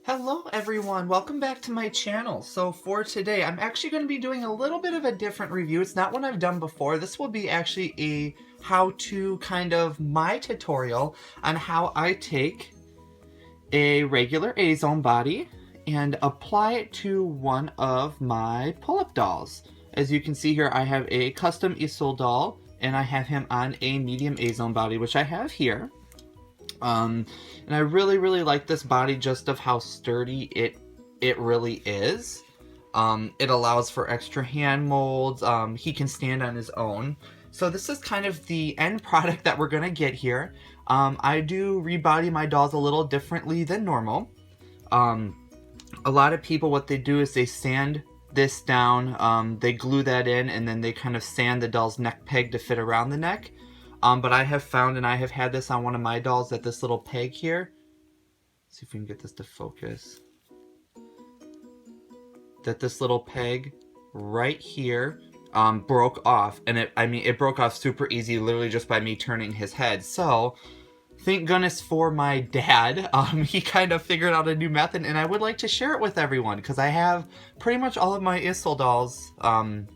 Hello everyone, welcome back to my channel. So for today, I'm actually going to be doing a little bit of a different review. It's not one I've done before. This will be actually a how-to kind of my tutorial on how I take a regular Azone body and apply it to one of my Pullip dolls. As you can see here, I have a custom Azone doll and I have him on a medium Azone body, which I have here. And I really like this body just of how sturdy it really is. It allows for extra hand molds. He can stand on his own. So this is kind of the end product that we're gonna get here. I do rebody my dolls a little differently than normal. A lot of people, what they do is they sand this down, they glue that in, and then they kind of sand the doll's neck peg to fit around the neck. But I have found, and I have had this on one of my dolls, that this little peg here, let's see if we can get this to focus, that this little peg right here broke off, and it broke off super easy, literally just by me turning his head. So thank goodness for my dad. He kind of figured out a new method, and I would like to share it with everyone because I have pretty much all of my Issel dolls on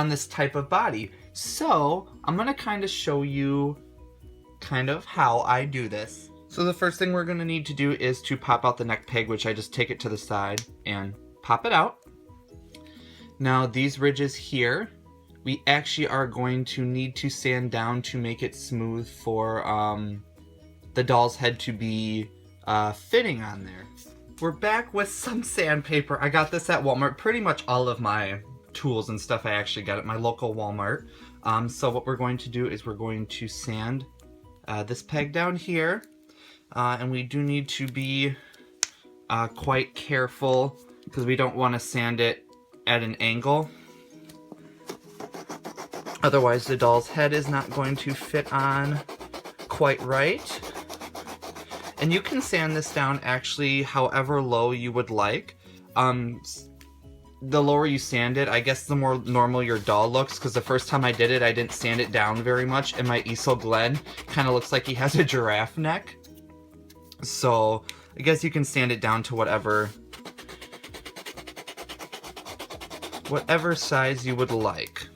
this type of body. So I'm gonna kind of show you kind of how I do this. So the first thing we're gonna need to do is to pop out the neck peg, which I just take it to the side and pop it out. Now these ridges here, we actually are going to need to sand down to make it smooth for the doll's head to be fitting on there. We're back with some sandpaper. I got this at Walmart. Pretty much all of my tools and stuff I actually got at my local Walmart. So what we're going to do is we're going to sand this peg down here, and we do need to be quite careful because we don't want to sand it at an angle. Otherwise the doll's head is not going to fit on quite right. And you can sand this down actually however low you would like. The lower you sand it, I guess the more normal your doll looks, because the first time I did it, I didn't sand it down very much, and my Issel Glenn kind of looks like he has a giraffe neck. So I guess you can sand it down to whatever size you would like.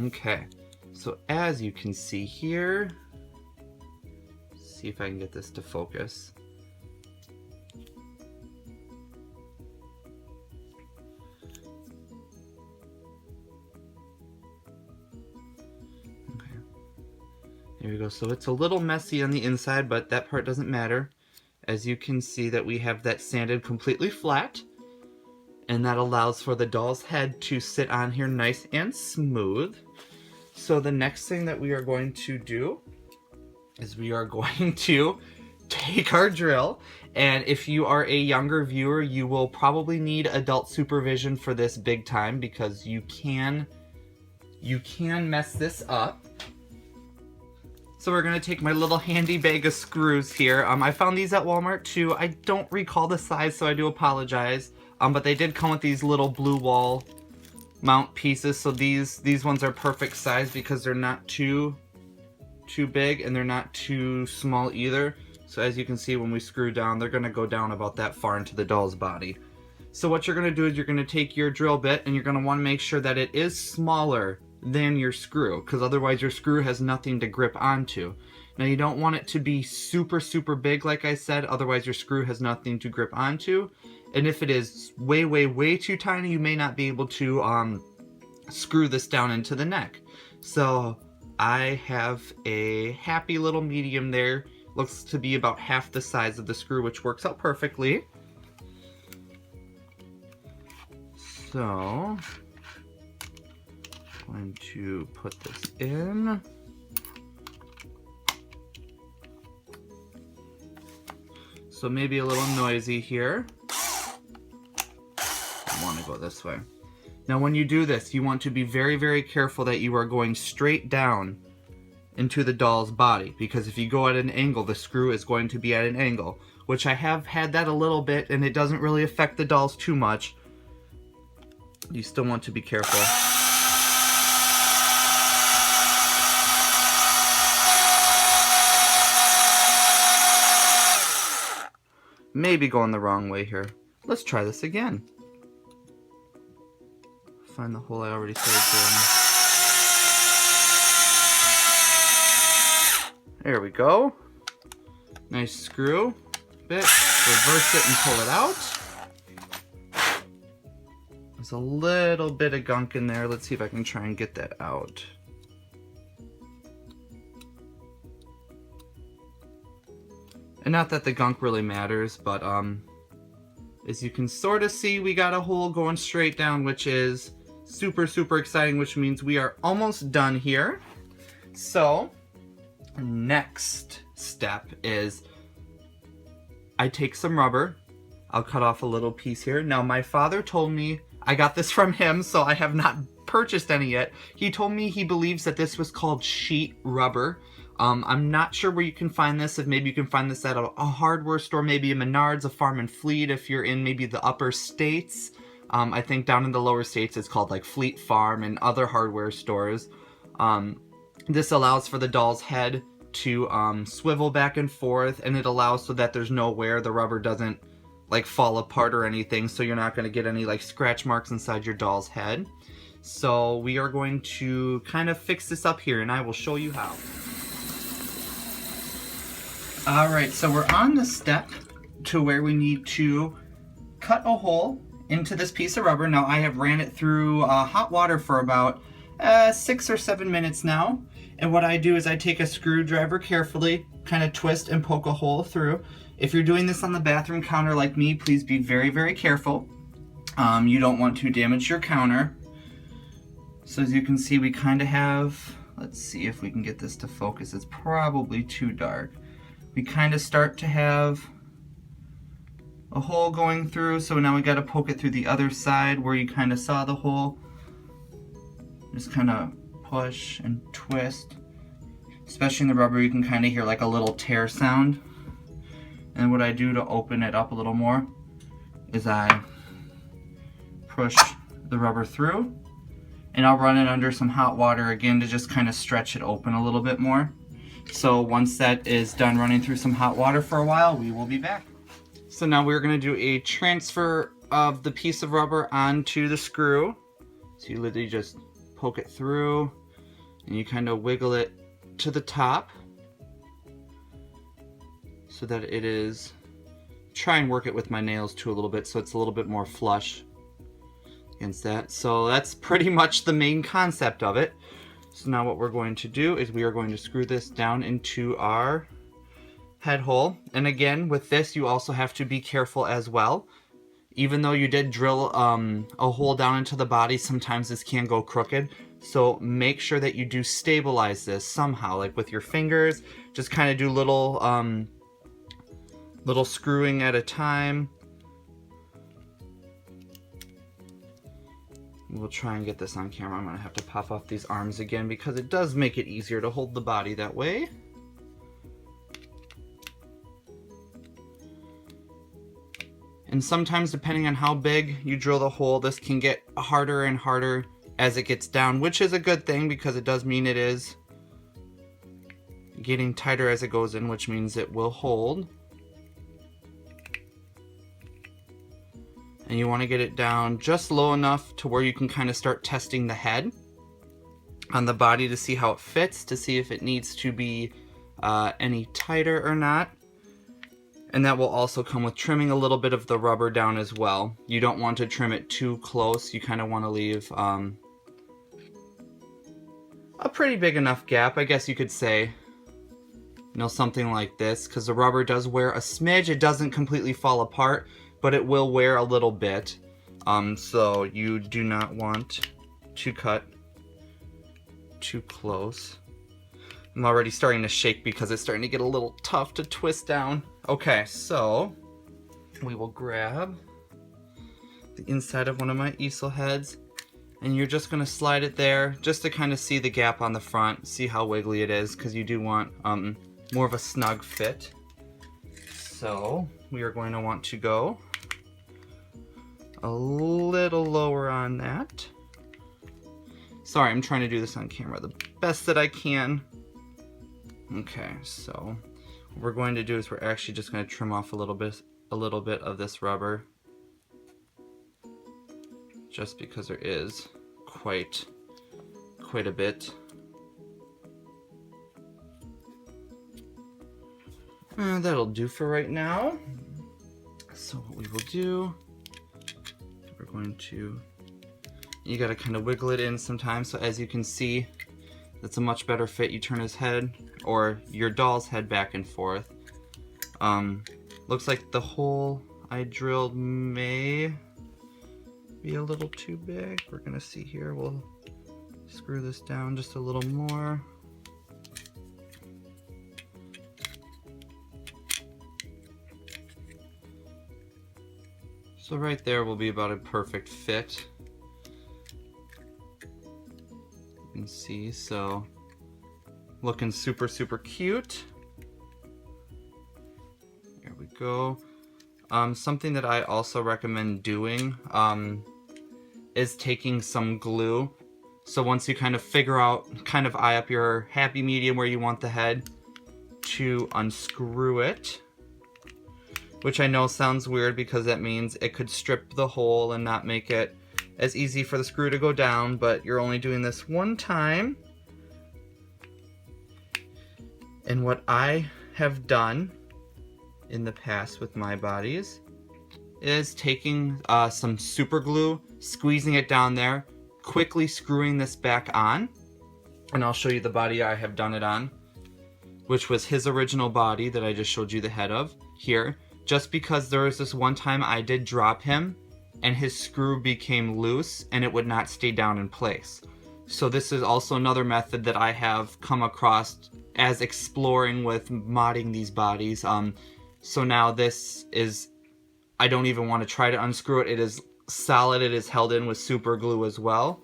Okay, so as you can see here, see if I can get this to focus. There we go. So it's a little messy on the inside, but that part doesn't matter. As you can see that we have that sanded completely flat, and that allows for the doll's head to sit on here nice and smooth. So the next thing that we are going to do is we are going to take our drill, and if you are a younger viewer, you will probably need adult supervision for this big time because you can mess this up. So we're going to take my little handy bag of screws here. I found these at Walmart too. I don't recall the size, so I do apologize. But they did come with these little blue wall mount pieces. So these ones are perfect size because they're not too big and they're not too small either. So as you can see, when we screw down, they're going to go down about that far into the doll's body. So what you're going to do is you're going to take your drill bit and you're going to want to make sure that it is smaller than your screw, because otherwise your screw has nothing to grip onto. Now you don't want it to be super big, like I said, otherwise your screw has nothing to grip onto. And if it is way too tiny, you may not be able to screw this down into the neck. So I have a happy little medium there. Looks to be about half the size of the screw, which works out perfectly. So I'm going to put this in. So maybe a little noisy here. I want to go this way. Now when you do this, you want to be very careful that you are going straight down into the doll's body, because if you go at an angle, the screw is going to be at an angle, which I have had that a little bit, and it doesn't really affect the dolls too much. You still want to be careful. maybe going the wrong way here. Let's try this again. Find the hole I already started drilling. There we go. Nice screw bit. Reverse it and pull it out. There's a little bit of gunk in there. Let's see if I can try and get that out. And not that the gunk really matters, but as you can sort of see, we got a hole going straight down, which is super, super exciting, which means we are almost done here. So, next step is I take some rubber. I'll cut off a little piece here. Now, my father told me, I got this from him, so I have not purchased any yet. He told me he believes that this was called sheet rubber. I'm not sure where you can find this. If maybe you can find this at a hardware store, maybe a Menards, a Farm and Fleet, if you're in maybe the upper states. I think down in the lower states it's called like Fleet Farm and other hardware stores. This allows for the doll's head to swivel back and forth, and it allows so that there's no wear. The rubber doesn't like fall apart or anything, so you're not going to get any like scratch marks inside your doll's head. So we are going to kind of fix this up here, and I will show you how. Alright, so we're on the step to where we need to cut a hole into this piece of rubber. Now I have ran it through hot water for about 6 or 7 minutes now. And what I do is I take a screwdriver carefully, kind of twist and poke a hole through. If you're doing this on the bathroom counter like me, please be very, very careful. You don't want to damage your counter. So as you can see, we kind of have, let's see if we can get this to focus. It's probably too dark. We kind of start to have a hole going through, so now we got to poke it through the other side where you kind of saw the hole. Just kind of push and twist. Especially in the rubber, you can kind of hear like a little tear sound. And what I do to open it up a little more is I push the rubber through, and I'll run it under some hot water again to just kind of stretch it open a little bit more. So once that is done running through some hot water for a while, we will be back. So now we're going to do a transfer of the piece of rubber onto the screw. So you literally just poke it through and you kind of wiggle it to the top so that it is, try and work it with my nails too a little bit so it's a little bit more flush against that. So that's pretty much the main concept of it. So now what we're going to do is we are going to screw this down into our head hole. And again, with this, you also have to be careful as well. Even though you did drill a hole down into the body, sometimes this can go crooked. So make sure that you do stabilize this somehow, like with your fingers. Just kind of do little screwing at a time. We'll try and get this on camera. I'm going to have to pop off these arms again because it does make it easier to hold the body that way. And sometimes, depending on how big you drill the hole, this can get harder and harder as it gets down, which is a good thing because it does mean it is getting tighter as it goes in, which means it will hold. And you want to get it down just low enough to where you can kind of start testing the head on the body to see how it fits, to see if it needs to be any tighter or not. And that will also come with trimming a little bit of the rubber down as well. You don't want to trim it too close. You kind of want to leave a pretty big enough gap, I guess you could say. You know, something like this, because the rubber does wear a smidge. It doesn't completely fall apart, but it will wear a little bit. So you do not want to cut too close. I'm already starting to shake because it's starting to get a little tough to twist down. Okay, so we will grab the inside of one of my easel heads, and you're just gonna slide it there just to kind of see the gap on the front, see how wiggly it is, because you do want more of a snug fit. So we are going to want to go a little lower on that. Sorry, I'm trying to do this on camera the best that I can. Okay, so what we're going to do is we're actually just going to trim off a little a little bit of this rubber, just because there is quite a bit. That'll do for right now. So what we will do, we're going to, you gotta kind of wiggle it in sometimes. So as you can see, that's a much better fit. You turn his head, or your doll's head, back and forth. Looks like the hole I drilled may be a little too big. We're gonna see here. We'll screw this down just a little more. So right there will be about a perfect fit. You can see, so looking super cute. There we go. Something that I also recommend doing is taking some glue. So once you kind of figure out, kind of eye up your happy medium where you want the head, to unscrew it. Which I know sounds weird because that means it could strip the hole and not make it as easy for the screw to go down, but you're only doing this one time. And what I have done in the past with my bodies is taking some super glue, squeezing it down there, quickly screwing this back on, and I'll show you the body I have done it on, which was his original body that I just showed you the head of here. Just because there was this one time I did drop him and his screw became loose and it would not stay down in place. So this is also another method that I have come across as exploring with modding these bodies. So now this is, I don't even want to try to unscrew it. It is solid. It is held in with super glue as well.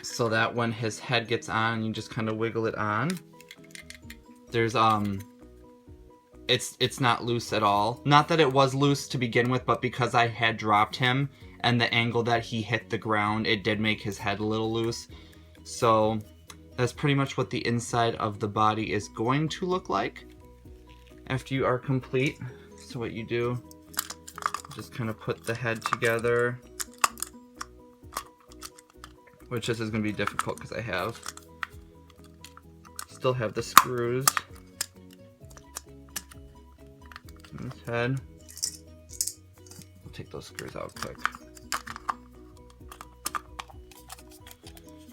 So that when his head gets on, you just kind of wiggle it on. There's it's not loose at all. Not that it was loose to begin with, but because I had dropped him and the angle that he hit the ground, it did make his head a little loose. So that's pretty much what the inside of the body is going to look like after you are complete. So what you do, just kind of put the head together, which this is going to be difficult because I still have the screws in his head. I'll take those screws out quick.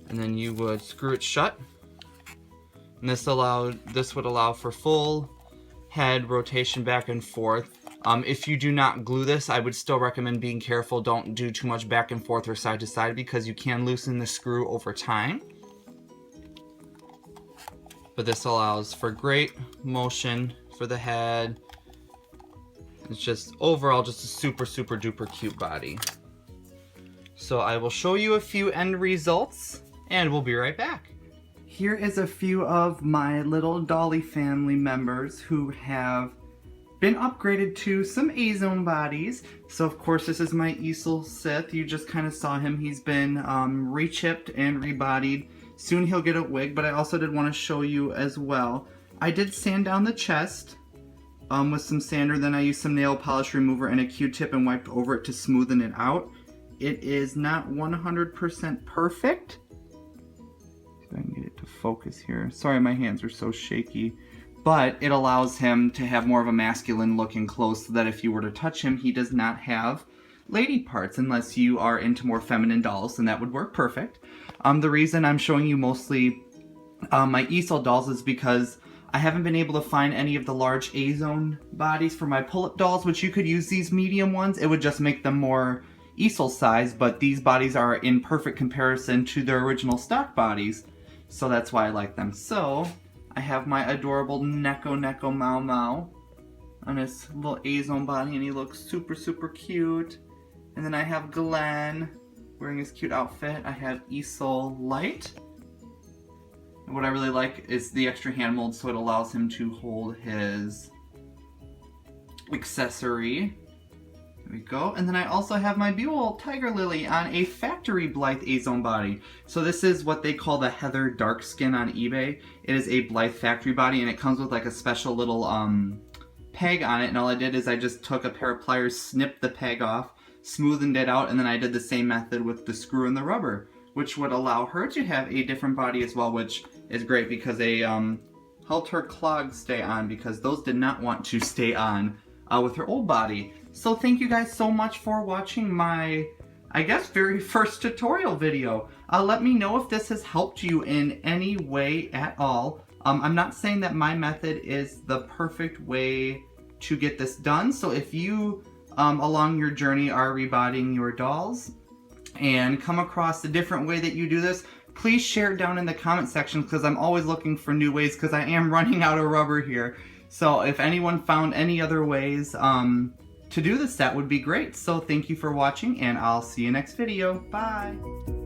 And then you would screw it shut. And this would allow for full head rotation back and forth. If you do not glue this, I would still recommend being careful. Don't do too much back and forth or side to side because you can loosen the screw over time. But this allows for great motion for the head. It's just overall just a super duper cute body. So I will show you a few end results and we'll be right back. Here is a few of my little Dolly family members who have been upgraded to some Azone bodies. So of course this is my Easel Sith. You just kind of saw him. He's been re-chipped and rebodied. Soon he'll get a wig, but I also did want to show you as well. I did sand down the chest with some sander, then I used some nail polish remover and a Q-tip and wiped over it to smoothen it out. It is not 100% perfect. So I can get it to focus here. Sorry, my hands are so shaky. But it allows him to have more of a masculine looking clothes so that if you were to touch him, he does not have lady parts unless you are into more feminine dolls, and that would work perfect. The reason I'm showing you mostly my Easel dolls is because I haven't been able to find any of the large Azone bodies for my Pullip dolls, which you could use these medium ones. It would just make them more Easel size, but these bodies are in perfect comparison to their original stock bodies. So that's why I like them. So I have my adorable Neko Mau Mau on his little Azone body, and he looks super cute. And then I have Glenn wearing his cute outfit. I have Easel Light. And what I really like is the extra hand mold, so it allows him to hold his accessory. There we go. And then I also have my Buell Tiger Lily on a factory Blythe Azone body. So this is what they call the Heather Dark Skin on eBay. It is a Blythe factory body, and it comes with like a special little peg on it, and all I did is I just took a pair of pliers, snipped the peg off, smoothened it out, and then I did the same method with the screw and the rubber, which would allow her to have a different body as well, which is great because they helped her clogs stay on, because those did not want to stay on with her old body. So thank you guys so much for watching my, I guess, very first tutorial video. Let me know if this has helped you in any way at all. I'm not saying that my method is the perfect way to get this done, so if you along your journey are rebodying your dolls and come across a different way that you do this, please share it down in the comment section, because I'm always looking for new ways, because I am running out of rubber here. So if anyone found any other ways to do this, that would be great. So thank you for watching, and I'll see you next video. Bye!